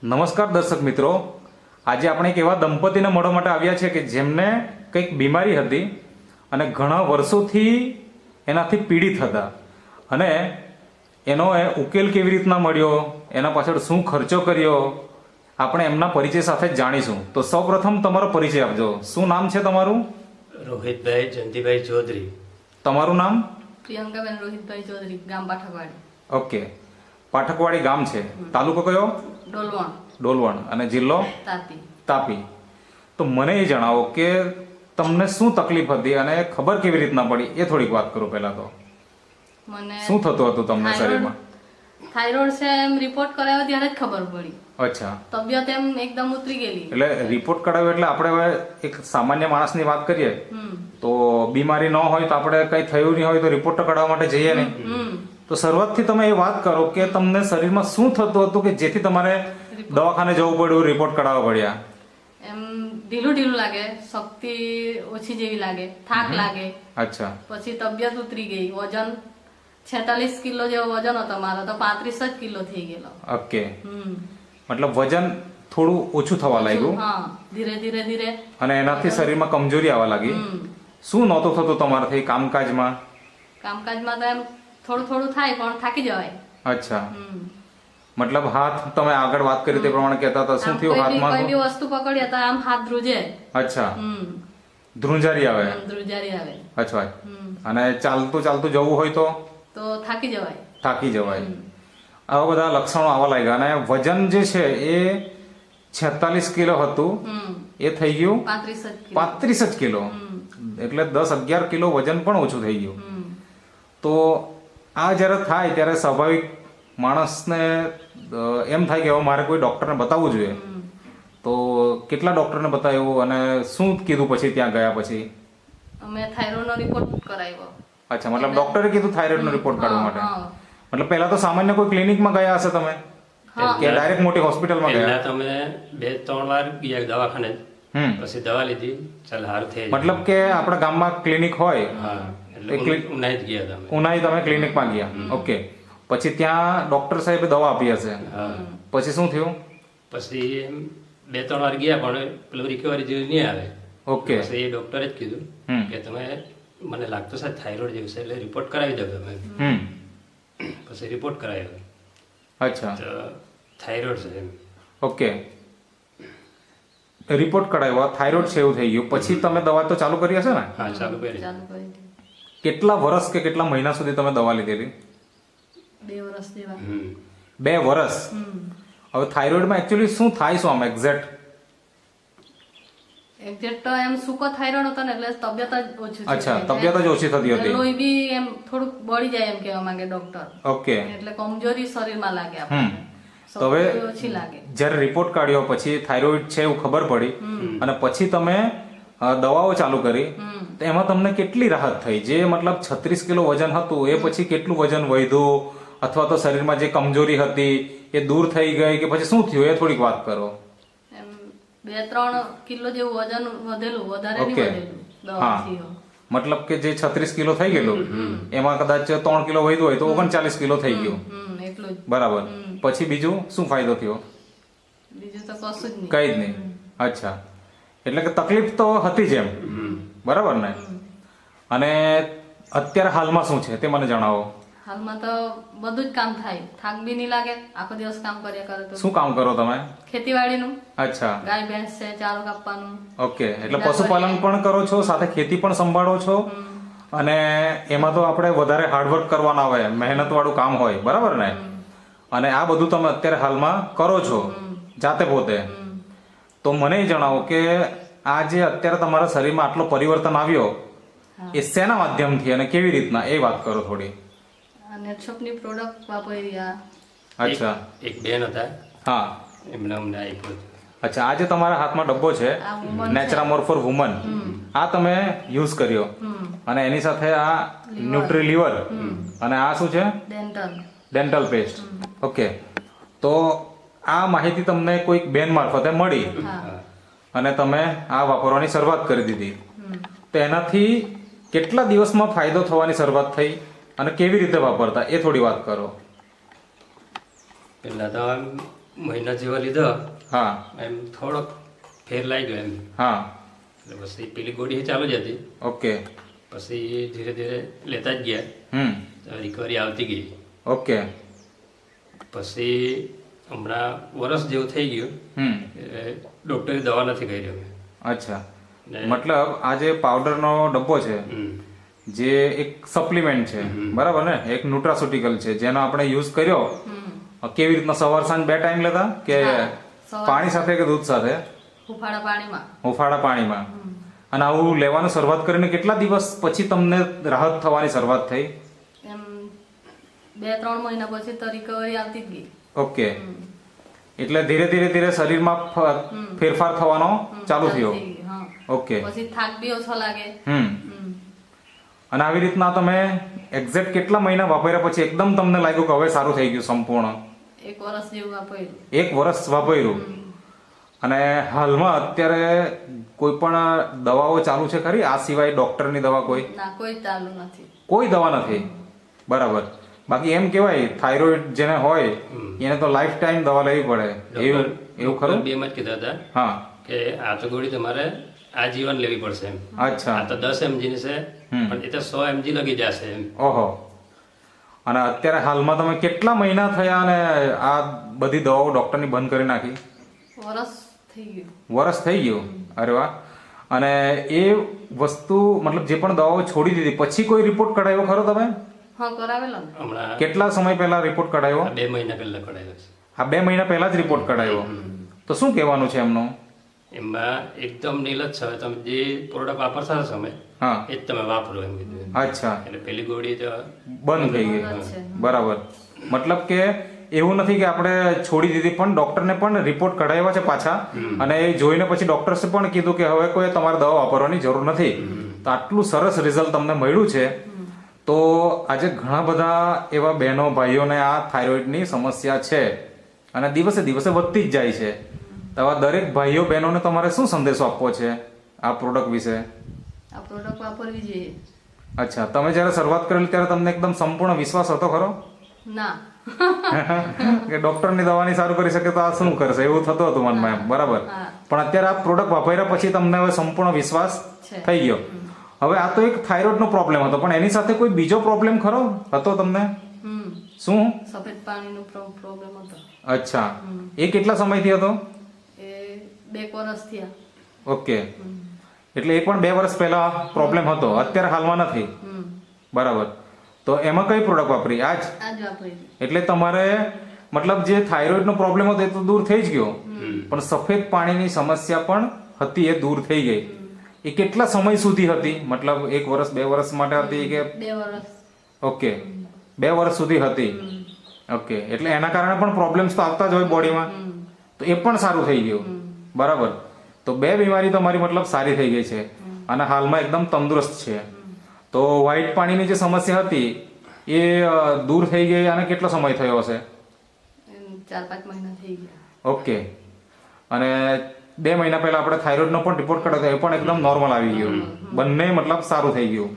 નમસ્કાર દર્શક મિત્રો, આજે આપણે એક એવા દંપતીને મળવા માટે આવ્યા છે કે જેમને કંઈક બીમારી હતી અને ઘણા વર્ષોથી એનાથી પીડિત હતા અને એનો ઉકેલ કેવી રીતના મળ્યો, એના પાછળ શું ખર્ચો કર્યો, આપણે એમના પરિચય સાથે જ જાણીશું. તો સૌપ્રથમ તમારો પરિચય આપજો. શું નામ છે તમારું? રોહિતભાઈ જયંતિભાઈ ચૌધરી. તમારું નામ? પ્રિયંકાબેન રોહિતભાઈ ચૌધરી, ગામ પાઠકવાડી. ઓકે, પાઠકવાડી ગામ છે. તાલુકો કયો? ડોલવણ. ડોલવણ. અને જિલ્લો? તાપી. તાપી. તો મને એ જણાવો કે તમને શું તકલીફ હતી અને ખબર કેવી રીતના પડી, એ થોડીક વાત કરો પહેલા તો. મને શું થતું હતું તમને શરીરમાં? થાઇરોઇડ છે એમ રિપોર્ટ કરાવ્યો ત્યારે જ ખબર પડી. અચ્છા, તબિયત એમ એકદમ ઉતરી ગયેલી. એટલે રિપોર્ટ કરાવ્યો એટલે આપણે હવે એક સામાન્ય માણસની વાત કરીએ તો બીમારી ન હોય તો આપણે કંઈ થયું નહીં હોય તો રિપોર્ટ કઢાવવા માટે જઈએ નહીં. તો શરૂઆતથી તમે એ વાત કરો કે તમને શરીરમાં શું થતું હતું કે જેથી તમારે દવાખાને જવું પડ્યું, રિપોર્ટ કઢાવવા પડ્યા? એમ ઢીલું ઢીલું લાગે, શક્તિ ઓછી જેવી લાગે, થાક લાગે. અચ્છા. પછી તબિયત ઉતરી ગઈ. વજન 46 કિલો જેવો વજન હતો મારો, તો 35 જ કિલો થઈ ગયેલો. ઓકે, મતલબ વજન થોડું ઓછું થવા લાગ્યું. હા, ધીરે ધીરે ધીરે. અને એનાથી શરીરમાં કમજોરી આવવા લાગી. શું નહોતું થતું તમારાથી કામકાજમાં? કામકાજમાં તો એમ થોડું થોડું થાય પણ થાકી જવાય. અચ્છા, મતલબ હાથ તમે આગળ વાત કરી તે પ્રમાણે કહેતા હતા, શું થયું હાથમાં? કોઈ બી વસ્તુ પકડીએ તો આમ હાથ ધ્રુજે. અચ્છા, ધ્રુંજારી આવે. ધ્રુજારી આવે. અચ્છા, અને ચાલતું ચાલતું જવું હોય તો થાકી જવાય. થાકી જવાય. આવા બધા લક્ષણો આવવા લાગ્યા અને વજન જે છે એ 46 કિલો હતું, એ થઈ ગયું 35 જ કિલો. એટલે 10-11 કિલો વજન પણ ઓછું થઈ ગયું. તો આ જ્યારે થાય ત્યારે સ્વાભાવિક માણસને એમ થાય કે હવે મારે કોઈ ડોક્ટરને બતાવવું જોઈએ. તો કેટલા ડોક્ટરને બતાવ્યું અને શું કીધું પછી ત્યાં ગયા પછી? અમે થાઇરોઇડનો રિપોર્ટ કરાવ્યો. અચ્છા, મતલબ ડોક્ટરે કીધું થાઇરોઇડનો રિપોર્ટ કાઢવા માટે? મતલબ પહેલા તો સામાન્ય કોઈ ક્લિનિકમાં ગયા હશે તમે કે ડાયરેક્ટ મોટી હોસ્પિટલમાં ગયા? પહેલા તમે 2-3 વાર ગયા દવાખાને, પછી દવા લીધી, ચાલ હારું થઈ. મતલબ કે આપણા ગામમાં ક્લિનિક હોય, હા, એટલે ઉનાઈ જ ગયા તમે. ઉનાઈ તમે ક્લિનિકમાં ગયા. ઓકે, પછી ત્યાં ડોક્ટર સાહેબે દવા આપી હશે. પછી શું થયું? પછી 2-3 વાર ગયા પણ પેલું રિકવરી જેવું નહીં આવે. ઓકે, પછી એ ડોક્ટરે જ કીધું કે તમે, મને લાગતું છે થાઇરોઇડ જેવું છે એટલે રિપોર્ટ કરાવી દો તમે. પછી રિપોર્ટ કરાવ્યો. અચ્છા, તો થાઇરોઇડ છે એમ. ઓકે, રિપોર્ટ કઢાવ્યો, થાઇરોઇડ છે એવું થઈ ગયું. પછી તમે દવા તો ચાલુ કરી હશે ને? હા, ચાલુ કરી. કેટલા વર્ષ કે કેટલા મહિના સુધી તમે દવા લીધેલી? 2 વર્ષ જેવા. 2 વર્ષ. હવે થાઇરોઇડમાં એકચ્યુઅલી શું થાય, શું આમ એક્ઝેક્ટ? એક્ઝેક્ટ તો એમ સૂકો થાઇરોઇડ હતો ને એટલે તબિયત જ ઓછી. અચ્છા, તબિયત જ ઓછી થતી હતી. લોહી બી એમ થોડુંક બળી જાય એમ કહેવા માંગે ડોક્ટર. ઓકે, એટલે કમજોરી શરીરમાં લાગે આપણને. તો હવે ઓછી લાગે. જ્યારે રિપોર્ટ કાઢ્યો પછી થાઇરોઇડ છે એવું ખબર પડી અને પછી તમે દવાઓ ચાલુ કરી, તો એમાં તમને કેટલી રાહત થઈ? જે મતલબ 36 કિલો વજન હતું એ પછી કેટલું વજન વધ્યું, અથવા તો શરીરમાં જે કમજોરી હતી એ દૂર થઈ ગઈ કે પછી શું થયું, એ થોડીક વાત કરો. એમ 2-3 કિલો જેવું વજન વધેલું, વધારે નહીં વધેલું દવાથી. મતલબ કે જે 36 કિલો થઈ ગયેલું એમાં કદાચ 3 કિલો વધ્યું હોય તો 39 કિલો થઈ ગયું. એટલું જ. બરાબર. પછી બીજું શું ફાયદો થયો? બીજું તો કશું જ નહીં. કઈ જ નહીં. અચ્છા, એટલે કે તકલીફ તો હતી જ એમ, બરાબર ને? અને અત્યારે હાલમાં શું છે તે મને જણાવો. હાલમાં તો બધું જ કામ થાય, થાક બી નહીં લાગે, આખો દિવસ કામ કર્યા કરે. તો શું કામ કરો તમે? ખેતીવાડીનું. અચ્છા, ગાય ભેંસ છે, ચારો કાપવાનું. ઓકે, એટલે પશુપાલન પણ કરો છો, સાથે ખેતી પણ સંભાળો છો. અને એમાં તો આપણે વધારે હાર્ડવર્ક કરવાના આવે, મહેનત વાળું કામ હોય, બરાબર ને? અને આ બધું તમે અત્યારે હાલમાં કરો છો જાતે પોતે. તો મને એ જણાવો કે આ જે અત્યારે તમારા શરીરમાં આટલો પરિવર્તન આવ્યો એ શેના માધ્યમથી અને કેવી રીતના, એ વાત કરો થોડી. અને શોપની પ્રોડક્ટ વાપરી. અચ્છા, એક બેન હતા, હા, એમને અમને આપ્યું. અચ્છા, આ જે તમારા હાથમાં ડબ્બો છે નેચરામોર ફોર વુમન, આ તમે યુઝ કર્યો અને એની સાથે આ ન્યુટ્રી લીવર અને આ શું છે? Dental paste. ઓકે, તો આ માહિતી તમને કોઈક બેન મારફતે મળી અને તમે આ વાપરવાની શરૂઆત કરી દીધી. તો એનાથી કેટલા દિવસમાં ફાયદો થવાની શરૂઆત થઈ અને કેવી રીતે વાપરતા, એ થોડી વાત કરો. પહેલા તો મહિના જેવા લીધો હા એમ થોડોક ફેર લાગી ગયો એમ. હા એટલે પછી પેલી ગોળી ચાલુ જ હતી. ઓકે પછી ધીરે ધીરે લેતા જ ગયા, રિકવરી આવતી ગઈ. ઓકે પછી હમણાં વરસ જેવું થઈ ગયું, ડોક્ટરે દવા નથી કરી અમે. અચ્છા, મતલબ આ જે પાવડરનો ડબ્બો છે જે એક સપ્લિમેન્ટ છે બરાબર ને, એક ન્યુટ્રાસ્યુટિકલ છે જેનો આપણે યુઝ કર્યો, કેવી રીતના સવાર સાંજ 2 ટાઈમ લેતા કે પાણી સાથે કે દૂધ સાથે? હુંફાળા પાણીમાં. અને આવું લેવાનું શરૂઆત કરીને કેટલા દિવસ પછી તમને રાહત થવાની શરૂઆત થઈ? એમ 2-3 મહિના પછી તો રિકવરી આવતી જ ગઈ. ઓકે, એટલે ધીરે ધીરે ધીરે શરીરમાં ફેરફાર થવાનો ચાલુ થયો. ઓકે, પછી થાક બી ઓછો લાગે. અને આવી રીતના તમે એક્ઝેક્ટ કેટલા મહિના વાપર્યા પછી એકદમ તમને લાગ્યું કે હવે સારું થઈ ગયું સંપૂર્ણ? 1 વર્ષ જેવું વાપર્યું. 1 વર્ષ વાપર્યું. અને હાલમાં અત્યારે કોઈ પણ દવાઓ ચાલુ છે ખરી આ સિવાય ડોક્ટરની દવા? કોઈ ના, કોઈ ચાલુ નથી. કોઈ દવા નથી, બરાબર. બાકી એમ કહેવાય થાઇરોઇડ જેને હોય એને તો લાઈફ ટાઈમ દવા લેવી પડે, એવું ખરું? બે જ કીધા હતા હા કે આ તો ગોળી તમારે આજીવન લેવી પડશે એમ. અચ્છા, આ તો 10 mg ની છે પણ એ તો 100 mg લગી જશે એમ. ઓહો. અને અત્યારે હાલમાં તમે કેટલા મહિના થયા અને આ બધી દવાઓ ડોક્ટરની બંધ કરી નાખી? વરસ થઈ ગયું. વરસ થઈ ગયું. અરે વાહ. અને એ વસ્તુ મતલબ જે પણ દવાઓ છોડી દીધી પછી કોઈ રિપોર્ટ કઢાવ્યો ખરો તમે? હા, કરાવેલો ને. હમણાં કેટલા સમય પહેલા રિપોર્ટ કઢાવ્યો? 2 મહિના પહેલા કઢાયો છે. આ 2 મહિના પહેલા જ રિપોર્ટ કઢાવ્યો. તો શું કહેવાનું છે એમનું? એમાં એકદમ નીલ જ છે. તમે જે પ્રોડક્ટ વાપરતા હશો તમે હા, એ જ તમે વાપરો એમ કીધું. અચ્છા, એટલે પેલી ગોળી તો બંધ થઈ ગઈ. બરાબર. મતલબ કે એવું નથી કે આપણે છોડી દીધી, પણ ડોક્ટરને પણ રિપોર્ટ કઢાવ્યા છે પાછા, અને એ જોઈને પછી ડોક્ટર્સે પણ કીધું કે હવે કોઈ તમારે દવા વાપરવાની જરૂર નથી. તો આટલું સરસ રિઝલ્ટ તમને મળ્યું છે. તો આજે ઘણા બધા એવા બહેનો ભાઈઓને આ થાઇરોઇડની સમસ્યા છે અને દિવસે દિવસે વધતી જ જાય છે. તો આવા દરેક ભાઈઓ બહેનોને તમારે શું સંદેશો આપવો છે આ પ્રોડક્ટ વિશે? આ પ્રોડક્ટ વાપરવી જોઈએ. અચ્છા, તમે જ્યારે શરૂઆત કરેલી ત્યારે તમને એકદમ સંપૂર્ણ વિશ્વાસ હતો ખરો ના. કે ડોક્ટરની દવાની સારું કરી શકે તો આ શું કરશે, એવું થતું હતું મનમાં એમ, બરાબર. પણ અત્યારે આ પ્રોડક્ટ વાપર્યા પછી તમને હવે સંપૂર્ણ વિશ્વાસ થઈ ગયો. હવે આ તો એક થાઇરોઇડનો પ્રોબ્લેમ હતો, પણ એની સાથે કોઈ બીજો પ્રોબ્લેમ ખરો હતો તમને? શું? સફેદ પાણીનો પ્રોબ્લેમ હતો. અચ્છા, એ કેટલા સમયથી હતો? એ 2 વર્ષ થયા. ઓકે, એટલે એ પણ 2 વર્ષ પહેલા પ્રોબ્લેમ હતો, અત્યારે હાલમાં નથી. બરાબર. તો એમાં કઈ પ્રોડક્ટ વાપરી? આજ વાપરી. એટલે તમારે મતલબ જે થાઇરોઇડનો પ્રોબ્લેમ હતો એ તો દૂર થઈ જ ગયો, પણ સફેદ પાણીની સમસ્યા પણ હતી એ દૂર થઈ ગઈ. એ કેટલા સમય સુધી હતી? મતલબ 1 વર્ષ 2 વર્ષ માટે હતી કે? 2 વર્ષ. ઓકે, 2 વર્ષ સુધી હતી. ઓકે, એટલે એના કારણે પણ પ્રોબ્લેમ્સ તો આવતા જ હોય બોડીમાં, તો એ પણ સારું થઈ ગયું. બરાબર. તો 2 બીમારી તમારી મતલબ સારી થઈ ગઈ છે અને હાલમાં એકદમ તંદુરસ્ત છે. તો વ્હાઇટ પાણીની જે સમસ્યા હતી એ દૂર થઈ ગઈ અને કેટલો સમય થયો હશે? 4-5 મહિના થઈ ગયા. ઓકે. અને 2 મહિના પહેલા આપણે થાઇરોઇડનો પણ રિપોર્ટ કરાવ્યો, એ પણ એકદમ નોર્મલ આવી ગયો. બંને મતલબ સારું થઈ ગયું.